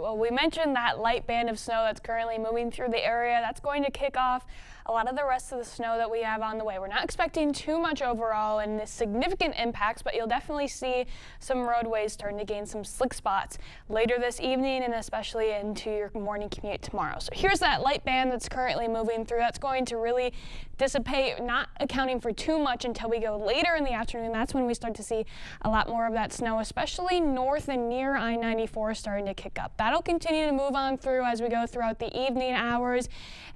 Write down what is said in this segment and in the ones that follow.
Well, we mentioned that light band of snow that's currently moving through the area. That's going to kick off a lot of the rest of the snow that we have on the way. We're not expecting too much overall and significant impacts, but you'll definitely see some roadways starting to gain some slick spots later this evening and especially into your morning commute tomorrow. So here's that light band that's currently moving through. That's going to really dissipate, not accounting for too much until we go later in the afternoon. That's when we start to see a lot more of that snow, especially north and near I-94 starting to kick up. That'll continue to move on through as we go throughout the evening hours.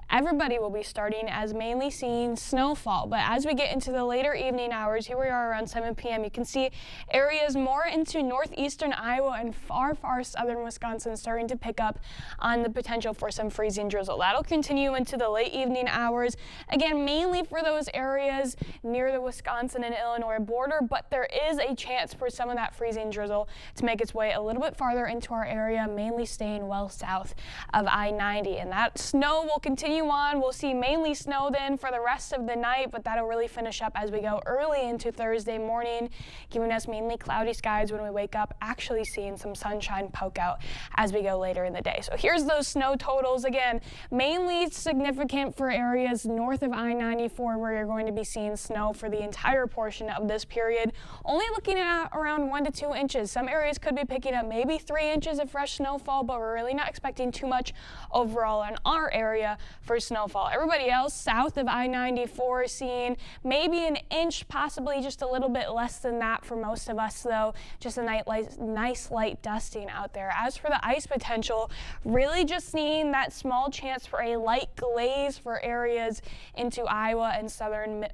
Everybody will be starting as mainly seeing snowfall, but as we get into the later evening hours, here we are around 7 p.m., you can see areas more into northeastern Iowa and far southern Wisconsin starting to pick up on the potential for some freezing drizzle. That'll continue into the late evening hours, again, mainly for those areas near the Wisconsin and Illinois border, but there is a chance for some of that freezing drizzle to make its way a little bit farther into our area, mainly staying well south of I-90, and that snow will continue on. We'll see mainly snow then for the rest of the night, but that'll really finish up as we go early into Thursday morning, giving us mainly cloudy skies when we wake up, actually seeing some sunshine poke out as we go later in the day. So here's those snow totals again, mainly significant for areas north of I-94 where you're going to be seeing snow for the entire portion of this period, only looking at around 1 to 2 inches. Some areas could be picking up maybe 3 inches of fresh snowfall, but we're really not expecting too much overall in our area for snowfall. Everybody else south of I-94 seeing maybe an inch, possibly just a little bit less than that for most of us though. Just a nice light dusting out there. As for the ice potential, really just seeing that small chance for a light glaze for areas into Iowa and southern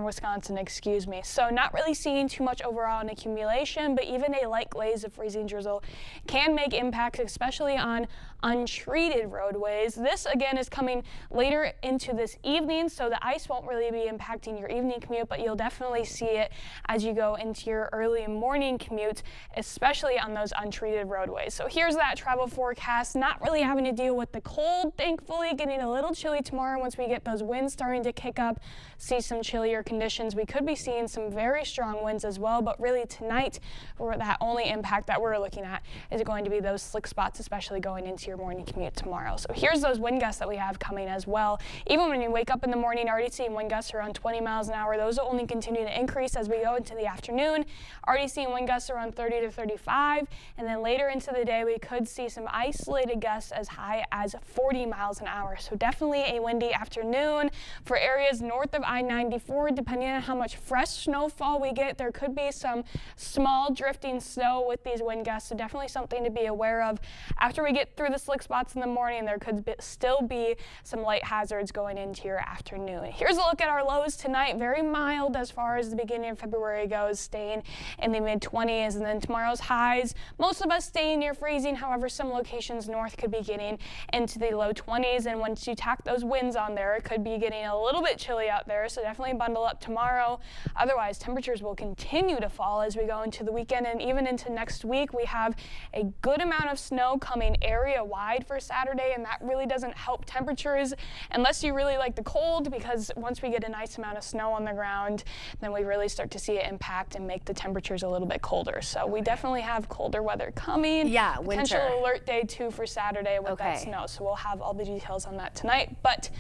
Wisconsin, excuse me. So not really seeing too much overall in accumulation, but even a light glaze of freezing drizzle can make impacts, especially on untreated roadways. This again is coming later into this evening, so the ice won't really be impacting your evening commute, but you'll definitely see it as you go into your early morning commute, especially on those untreated roadways. So here's that travel forecast, not really having to deal with the cold, thankfully, getting a little chilly tomorrow once we get those winds starting to kick up, see some chillier conditions. We could be seeing some very strong winds as well, but really tonight, that only impact that we're looking at is going to be those slick spots, especially going into your morning commute tomorrow. So here's those wind gusts that we have coming as well. Even when you wake up in the morning, already seeing wind gusts around 20 miles an hour. Those will only continue to increase as we go into the afternoon. Already seeing wind gusts around 30 to 35, and then later into the day, we could see some isolated gusts as high as 40 miles an hour. So definitely a windy afternoon for areas north of I-94. Depending on how much fresh snowfall we get, there could be some small drifting snow with these wind gusts. So definitely something to be aware of. After we get through the slick spots in the morning, there could still be some light hazards going into your afternoon. Here's a look at our lows tonight. Very mild as far as the beginning of February goes, staying in the mid-20s, and then tomorrow's highs, most of us staying near freezing. However, some locations north could be getting into the low 20s, and once you tack those winds on there, it could be getting a little bit chilly out there, so definitely bundle up tomorrow. Otherwise, temperatures will continue to fall as we go into the weekend and even into next week. We have a good amount of snow coming area-wide for Saturday, and that really doesn't help temperatures unless you really like the cold, because once we get a nice amount of snow on the ground, then we really start to see it impact and make the temperatures a little bit colder. So we definitely have colder weather coming. Yeah, potential winter alert day too for Saturday with that snow. So we'll have all the details on that tonight. But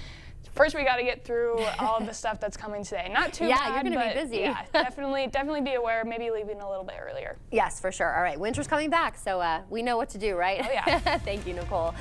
first, we got to get through all of the stuff that's coming today. Not too bad, you're going to be busy. Yeah, definitely be aware, maybe leaving a little bit earlier. Yes, for sure. All right, winter's coming back, so we know what to do, right? Oh, yeah. Thank you, Nicole.